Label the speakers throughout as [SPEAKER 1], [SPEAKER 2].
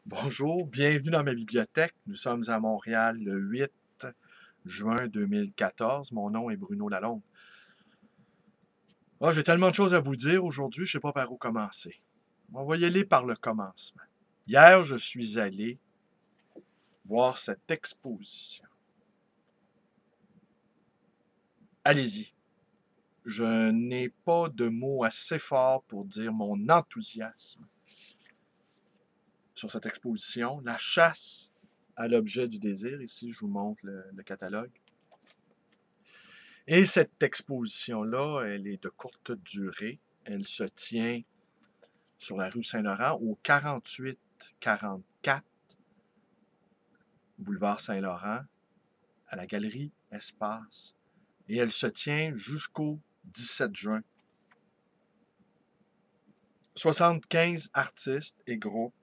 [SPEAKER 1] Bonjour, bienvenue dans ma bibliothèque. Nous sommes à Montréal le 8 juin 2014. Mon nom est Bruno Lalonde. J'ai tellement de choses à vous dire aujourd'hui, je ne sais pas par où commencer. On va y aller par le commencement. Hier, je suis allé voir cette exposition. Allez-y. Je n'ai pas de mots assez forts pour dire mon enthousiasme sur cette exposition. La chasse à l'objet du désir. Ici, je vous montre le catalogue. Et cette exposition-là, elle est de courte durée. Elle se tient sur la rue Saint-Laurent au 48-44 boulevard Saint-Laurent, à la galerie Espace. Et elle se tient jusqu'au 17 juin. 75 artistes et groupes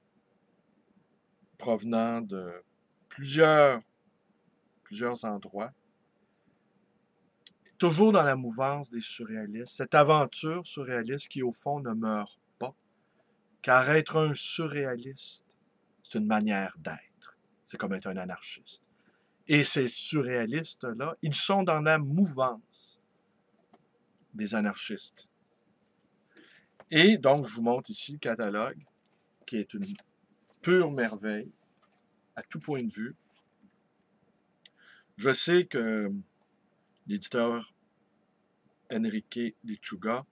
[SPEAKER 1] provenant de plusieurs endroits. Toujours dans la mouvance des surréalistes. Cette aventure surréaliste qui, au fond, ne meurt pas. Car être un surréaliste, c'est une manière d'être. C'est comme être un anarchiste. Et ces surréalistes-là, ils sont dans la mouvance des anarchistes. Et donc, je vous montre ici le catalogue, qui est une pure merveille, à tout point de vue. Je sais que l'éditeur Enrique Lechuga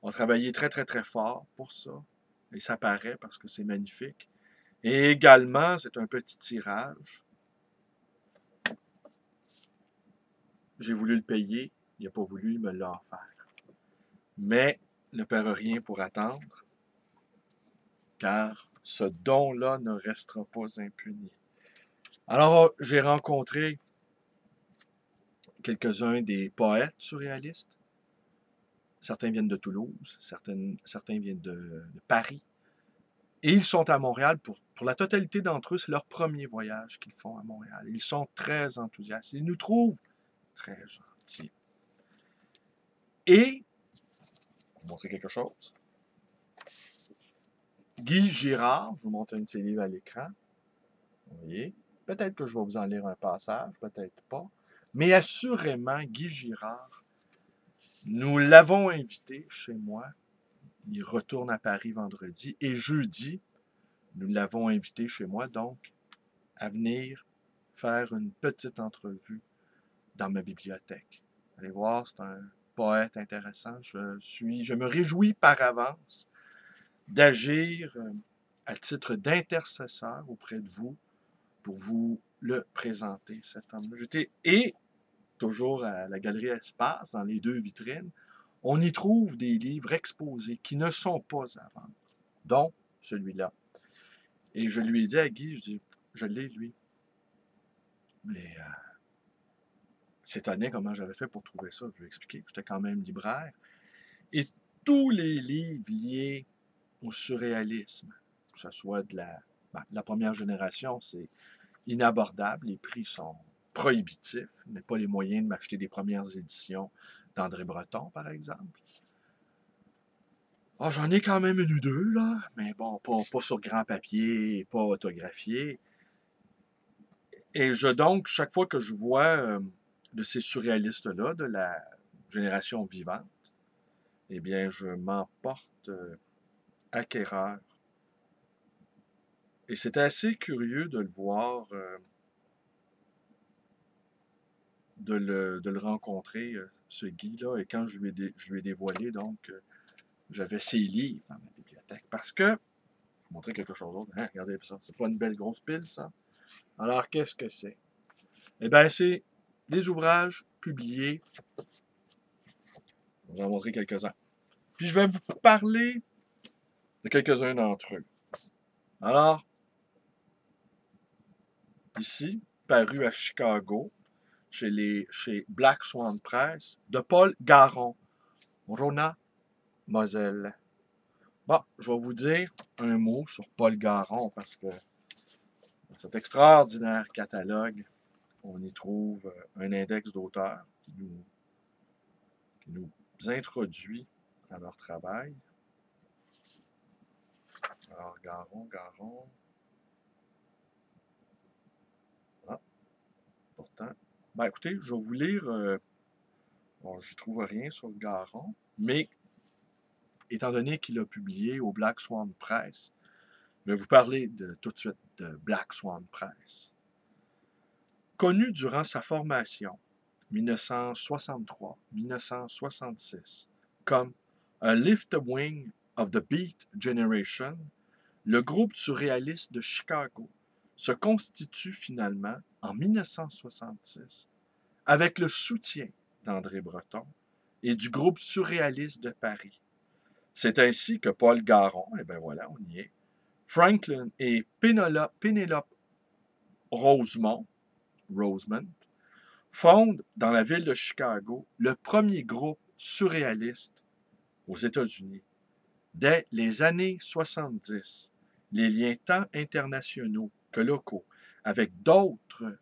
[SPEAKER 1] a travaillé très, très, très fort pour ça. Et ça paraît parce que c'est magnifique. Et également, c'est un petit tirage. J'ai voulu le payer, il n'a pas voulu me l'offrir. Mais ne perd rien pour attendre, car ce don-là ne restera pas impuni. Alors, j'ai rencontré quelques-uns des poètes surréalistes. Certains viennent de Toulouse, certains viennent de Paris. Et ils sont à Montréal pour la totalité d'entre eux, c'est leur premier voyage qu'ils font à Montréal. Ils sont très enthousiastes. Ils nous trouvent très gentils. Et, je vais vous montrer quelque chose. Guy Girard, je vous montre un de ses livres à l'écran. Vous voyez? Peut-être que je vais vous en lire un passage, peut-être pas. Mais assurément, Guy Girard, nous l'avons invité chez moi. Il retourne à Paris vendredi. Et jeudi, nous l'avons invité chez moi, donc, à venir faire une petite entrevue dans ma bibliothèque. Allez voir, c'est un poète intéressant. Je me réjouis par avance d'agir à titre d'intercesseur auprès de vous pour vous le présenter, cet homme-là. Et toujours à la galerie Espace, dans les deux vitrines, on y trouve des livres exposés qui ne sont pas à vendre, dont celui-là. Et je lui ai dit à Guy, je l'ai, lui. Mais s'étonnait comment j'avais fait pour trouver ça. Je lui ai expliqué que j'étais quand même libraire. Et tous les livres liés au surréalisme, que ce soit de la première génération, c'est inabordable. Les prix sont prohibitifs. Je n'ai pas les moyens de m'acheter des premières éditions d'André Breton, par exemple. J'en ai quand même une ou deux, là, mais bon, pas sur grand papier, pas autographié. Et donc, chaque fois que je vois de ces surréalistes-là, de la génération vivante, eh bien, je m'en porte acquéreur. Et c'était assez curieux de le voir, de le rencontrer, ce Guy-là. Et quand je lui ai dévoilé, donc, j'avais ses livres dans ma bibliothèque. Parce que, je vais vous montrer quelque chose d'autre. Hein, regardez ça, c'est pas une belle grosse pile, ça? Alors, qu'est-ce que c'est? Eh bien, c'est des ouvrages publiés. Je vais vous en montrer quelques-uns. Puis, je vais vous parler de quelques-uns d'entre eux. Alors, ici, paru à Chicago, chez Black Swan Press, de Paul Garon, Rona Moselle. Bon, je vais vous dire un mot sur Paul Garon parce que dans cet extraordinaire catalogue, on y trouve un index d'auteurs qui nous introduit à leur travail. Alors, Garon. Pourtant. Ben écoutez, je vais vous lire. Bon, j'y trouve rien sur le Garon, mais étant donné qu'il a publié au Black Swan Press, je vais vous parler tout de suite de Black Swan Press. Connu durant sa formation, 1963-1966, comme A Lift Wing of the Beat Generation, le groupe surréaliste de Chicago se constitue finalement en 1966 avec le soutien d'André Breton et du groupe surréaliste de Paris. C'est ainsi que Paul Garon, et bien voilà, on y est, Franklin et Pénélope Rosemont fondent dans la ville de Chicago le premier groupe surréaliste aux États-Unis. Dès les années 70, les liens tant internationaux que locaux avec d'autres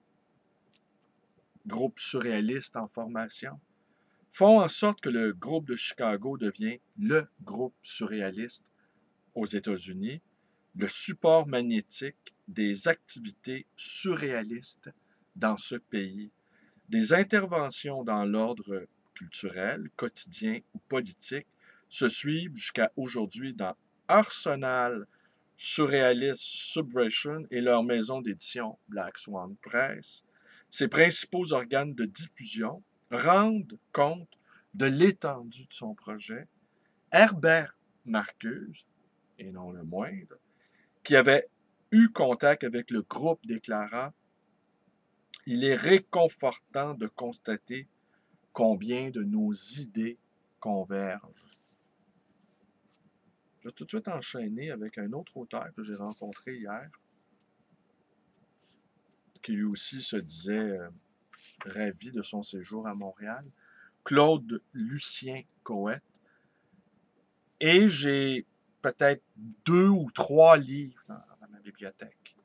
[SPEAKER 1] groupes surréalistes en formation font en sorte que le groupe de Chicago devient le groupe surréaliste aux États-Unis, le support magnétique des activités surréalistes dans ce pays. Des interventions dans l'ordre culturel, quotidien ou politique se suivent jusqu'à aujourd'hui dans Arsenal Surrealist Subversion et leur maison d'édition Black Swan Press. Ses principaux organes de diffusion rendent compte de l'étendue de son projet. Herbert Marcuse, et non le moindre, qui avait eu contact avec le groupe, déclara « Il est réconfortant de constater combien de nos idées convergent. » Je vais tout de suite enchaîner avec un autre auteur que j'ai rencontré hier, qui lui aussi se disait ravi de son séjour à Montréal, Claude Lucien Coët. Et j'ai peut-être 2 ou 3 livres dans ma bibliothèque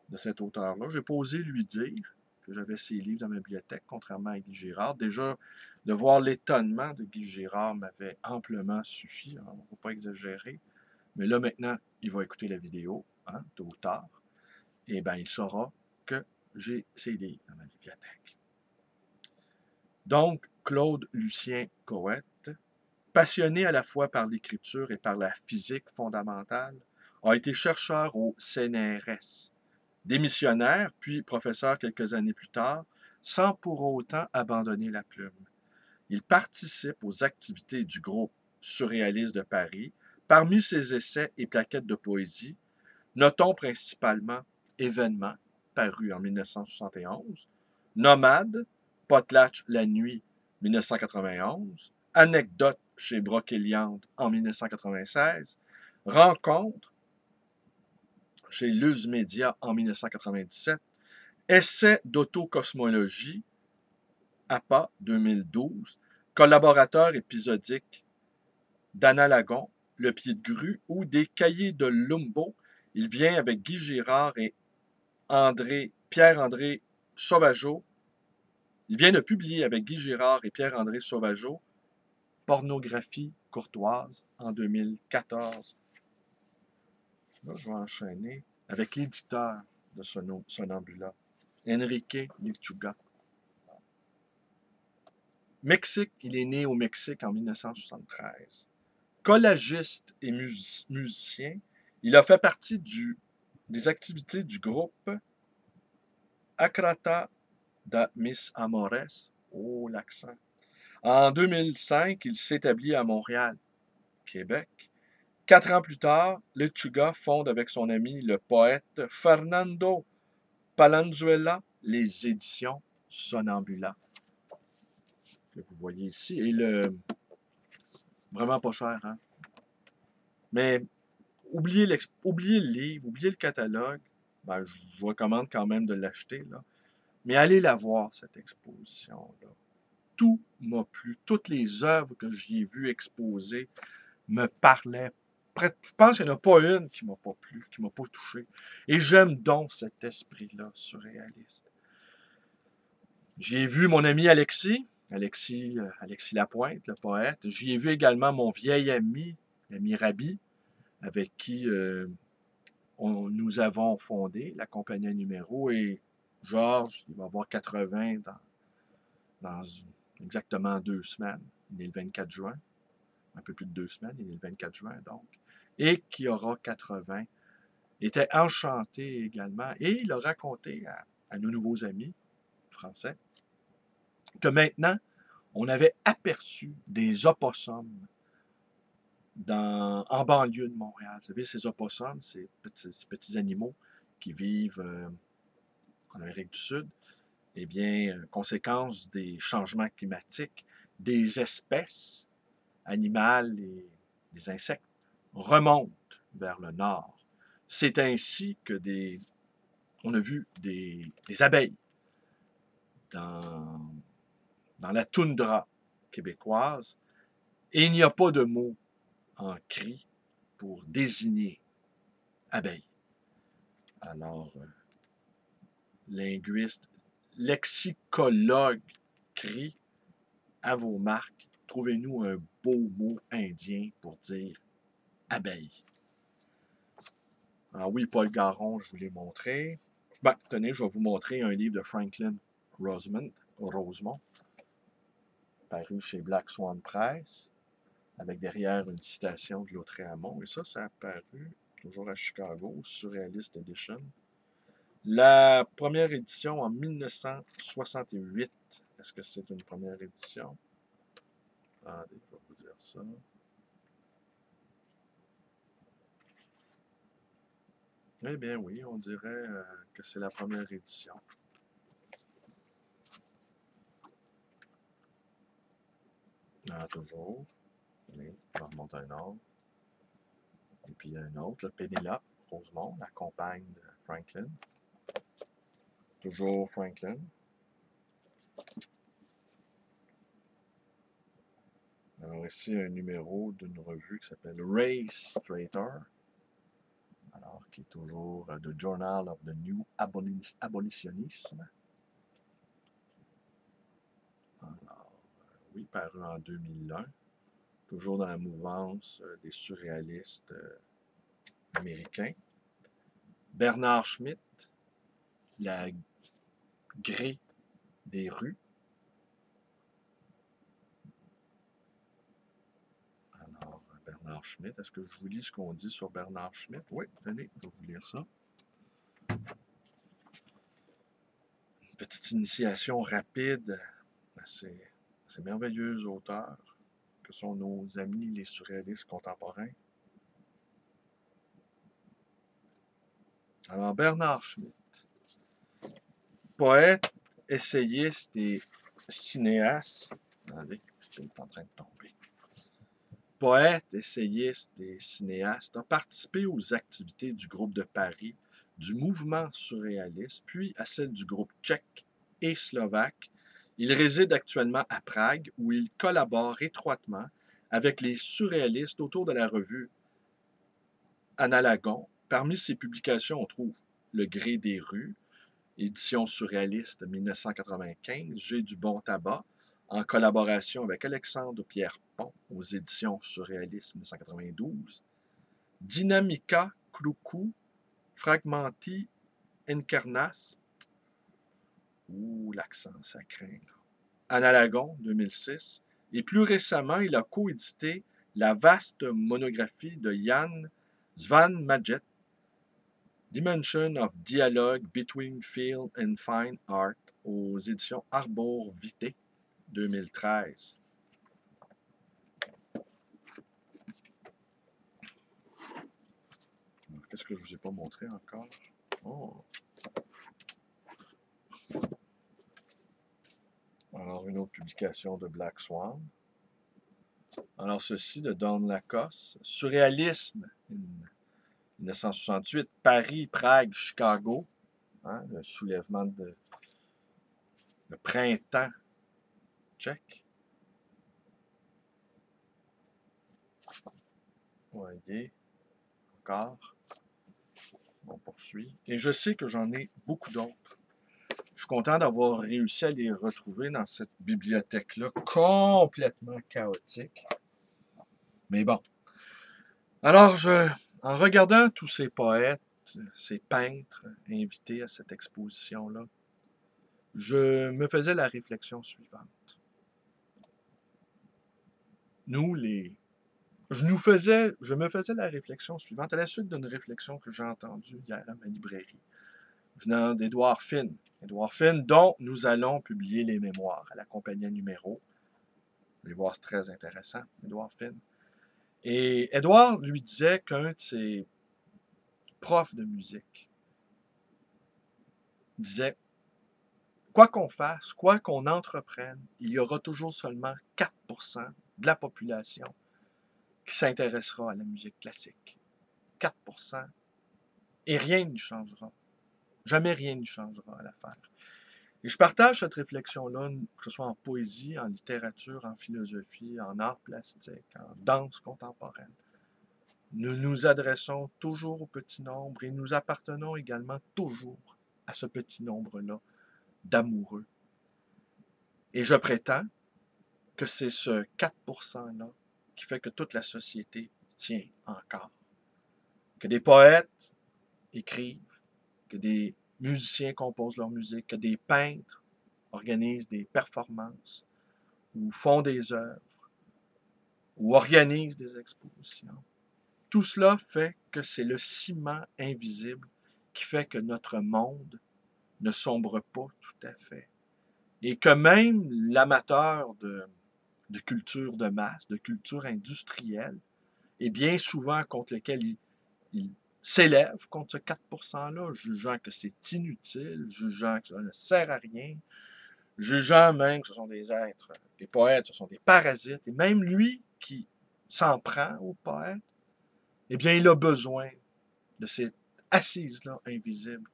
[SPEAKER 1] de cet auteur-là. J'ai pas osé lui dire que j'avais ces livres dans ma bibliothèque, contrairement à Guy Girard. Déjà, de voir l'étonnement de Guy Girard m'avait amplement suffi. Il ne faut pas exagérer. Mais là, maintenant, il va écouter la vidéo, hein, tôt ou tard. Et bien, il saura que j'ai ces livres dans ma bibliothèque. Donc, Claude Lucien Coët, passionné à la fois par l'écriture et par la physique fondamentale, a été chercheur au CNRS, démissionnaire, puis professeur quelques années plus tard, sans pour autant abandonner la plume. Il participe aux activités du groupe surréaliste de Paris. Parmi ses essais et plaquettes de poésie, notons principalement Événements, paru en 1971, Nomade, Potlatch la nuit, 1991, Anecdote chez Brocéliande en 1996, Rencontre chez Luz Média en 1997, Essai d'autocosmologie, APA 2012, Collaborateur épisodique d'Anna Lagon, Le pied de grue, ou des Cahiers de Lumbo. Il vient avec Guy Girard et Pierre-André Sauvageau. Il vient de publier avec Guy Girard et Pierre-André Sauvageau Pornographie courtoise en 2014. Là, je vais enchaîner avec l'éditeur de Sonambula, Enrique Lechuga. Mexique, il est né au Mexique en 1973. Collagiste et musicien, il a fait partie des activités du groupe Acrata da Mis Amores. Oh, l'accent. En 2005, il s'établit à Montréal, Québec. 4 ans plus tard, Lechuga fonde avec son ami le poète Fernando Palenzuela les éditions Sonambula, que vous voyez ici. Et vraiment pas cher, hein? Mais oubliez le livre, oubliez le catalogue. Ben, je vous recommande quand même de l'acheter, là. Mais allez la voir, cette exposition-là. Tout m'a plu. Toutes les œuvres que j'y ai vues exposées me parlaient. Je pense qu'il n'y en a pas une qui ne m'a pas plu, qui ne m'a pas touché. Et j'aime donc cet esprit-là surréaliste. J'y ai vu mon ami Alexis Lapointe, le poète. J'y ai vu également mon vieil ami, l'ami Rabi, avec qui nous avons fondé la compagnie Numéro, et Georges, il va avoir 80 dans exactement 2 semaines. Il est le 24 juin. Un peu plus de 2 semaines, il est le 24 juin donc. Et qui aura 80. Il était enchanté également. Et il a raconté à nos nouveaux amis français que maintenant, on avait aperçu des opossums en banlieue de Montréal. Vous savez, ces opossums, ces petits animaux qui vivent en Amérique du Sud, eh bien, conséquence des changements climatiques, des espèces animales et des insectes remontent vers le nord. C'est ainsi que on a vu des abeilles dans la toundra québécoise, et il n'y a pas de mot en cri pour désigner abeille. Alors, linguiste, lexicologue crie à vos marques, trouvez-nous un beau mot indien pour dire abeille. Alors oui, Paul Garon, je vous l'ai montré. Ben, tenez, je vais vous montrer un livre de Franklin Rosemont, paru chez Black Swan Press, avec derrière une citation de Lautréamont. Et ça a paru toujours à Chicago, Surrealist Edition. La première édition en 1968. Est-ce que c'est une première édition? Attendez, je vais vous dire ça. Eh bien oui, on dirait que c'est la première édition. Toujours. Oui, on remonte un autre. Et puis un autre, Pénélope Rosemont, la compagne de Franklin. Toujours Franklin. Alors ici, un numéro d'une revue qui s'appelle Race Traitor. Alors, qui est toujours The Journal of the New Abolitionism. Alors, oui, paru en 2001. Toujours dans la mouvance des surréalistes américains. Bernard Schmitt, La grée des rues. Alors, Bernard Schmitt, est-ce que je vous lis ce qu'on dit sur Bernard Schmitt? Oui, tenez, je vais vous lire ça. Une petite initiation rapide à ces merveilleux auteurs que sont nos amis les surréalistes contemporains. Alors, Bernard Schmitt, poète, essayiste et cinéaste. Attendez, c'est en train de tomber. Poète, essayiste et cinéaste, a participé aux activités du groupe de Paris, du mouvement surréaliste, puis à celles du groupe tchèque et slovaque. Il réside actuellement à Prague, où il collabore étroitement avec les surréalistes autour de la revue Analagon. Parmi ses publications, on trouve Le gré des rues, édition surréaliste 1995, J'ai du bon tabac, en collaboration avec Alexandre Pierrepont aux éditions surréalistes 1992, Dynamica Croucou, Fragmenti Incarnas, l'accent, ça craint, là. Analagon 2006, et plus récemment, il a coédité la vaste monographie de Jan Svanmajet, Dimension of Dialogue Between Film and Fine Art, aux éditions Arbor Vitae 2013. Qu'est-ce que je ne vous ai pas montré encore? Oh. Alors, une autre publication de Black Swan. Alors, ceci de Don Lacoste. Surréalisme, 1968, Paris, Prague, Chicago. Hein, le soulèvement le printemps tchèque. Voyez, encore. On poursuit. Et je sais que j'en ai beaucoup d'autres. Je suis content d'avoir réussi à les retrouver dans cette bibliothèque-là, complètement chaotique. Mais bon. Alors, en regardant tous ces poètes, ces peintres invités à cette exposition-là, je me faisais la réflexion suivante. Je me faisais la réflexion suivante à la suite d'une réflexion que j'ai entendue hier à ma librairie, venant d'Édouard Finn. Édouard Finn, dont nous allons publier les mémoires à la compagnie numéro. Vous allez voir, c'est très intéressant, Édouard Finn. Et Édouard lui disait qu'un de ses profs de musique disait, quoi qu'on fasse, quoi qu'on entreprenne, il y aura toujours seulement 4% de la population qui s'intéressera à la musique classique. 4%. Et rien n'y changera. Jamais rien n'y changera à l'affaire. Et je partage cette réflexion-là, que ce soit en poésie, en littérature, en philosophie, en art plastique, en danse contemporaine. Nous nous adressons toujours au petit nombre et nous appartenons également toujours à ce petit nombre-là d'amoureux. Et je prétends que c'est ce 4%-là qui fait que toute la société tient encore. Que des poètes écrivent, que des musiciens composent leur musique, que des peintres organisent des performances, ou font des œuvres, ou organisent des expositions. Tout cela fait que c'est le ciment invisible qui fait que notre monde ne sombre pas tout à fait. Et que même l'amateur de culture de masse, de culture industrielle, et bien souvent contre lequel il s'élève contre ce 4%-là, jugeant que c'est inutile, jugeant que ça ne sert à rien, jugeant même que ce sont des êtres, les poètes, ce sont des parasites, et même lui qui s'en prend aux poètes, eh bien, il a besoin de cette assise-là invisible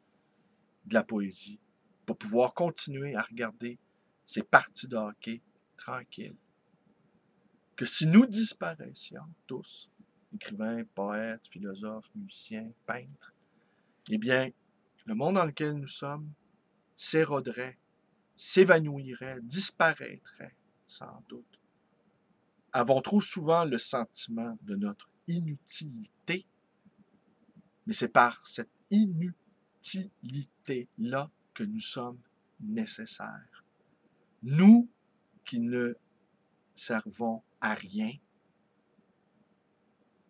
[SPEAKER 1] de la poésie pour pouvoir continuer à regarder ces parties de hockey tranquilles. Que si nous disparaissions tous, écrivains, poètes, philosophes, musiciens, peintres, eh bien, le monde dans lequel nous sommes s'éroderait, s'évanouirait, disparaîtrait, sans doute. Avons trop souvent le sentiment de notre inutilité, mais c'est par cette inutilité-là que nous sommes nécessaires. Nous qui ne servons à rien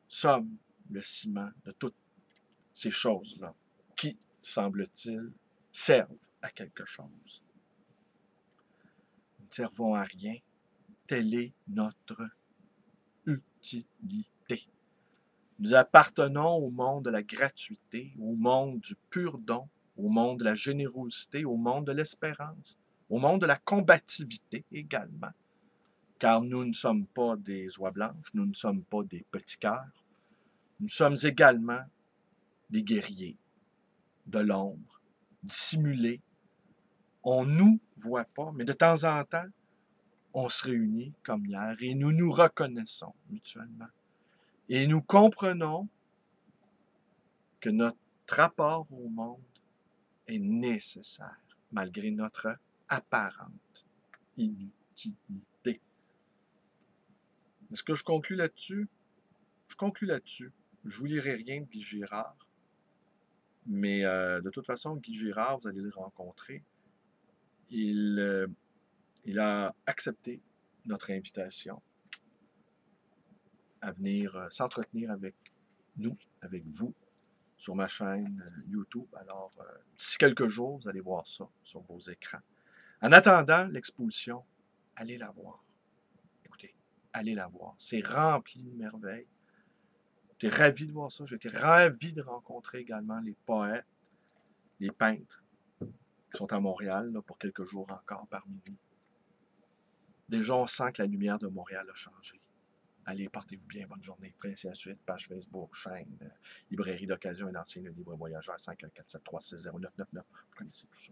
[SPEAKER 1] sommes le ciment de toutes ces choses-là qui, semble-t-il, servent à quelque chose. Nous ne servons à rien. Telle est notre utilité. Nous appartenons au monde de la gratuité, au monde du pur don, au monde de la générosité, au monde de l'espérance, au monde de la combativité également. Car nous ne sommes pas des oies blanches, nous ne sommes pas des petits cœurs. Nous sommes également des guerriers de l'ombre, dissimulés. On ne nous voit pas, mais de temps en temps, on se réunit comme hier et nous nous reconnaissons mutuellement. Et nous comprenons que notre rapport au monde est nécessaire, malgré notre apparente inutilité. Est-ce que je conclue là-dessus? Je conclue là-dessus. Je ne vous lirai rien de Guy Girard, mais de toute façon, Guy Girard, vous allez le rencontrer. Il a accepté notre invitation à venir s'entretenir avec nous, avec vous, sur ma chaîne YouTube. Alors, d'ici quelques jours, vous allez voir ça sur vos écrans. En attendant l'exposition, allez la voir. Écoutez, allez la voir. C'est rempli de merveilles. J'étais ravi de voir ça. J'étais ravi de rencontrer également les poètes, les peintres qui sont à Montréal là, pour quelques jours encore parmi nous. Déjà, on sent que la lumière de Montréal a changé. Allez, portez-vous bien, bonne journée. Prince et la suite, page Facebook, chaîne, librairie d'occasion et l'ancien libre voyageur 514-736-0999. Vous connaissez tout ça.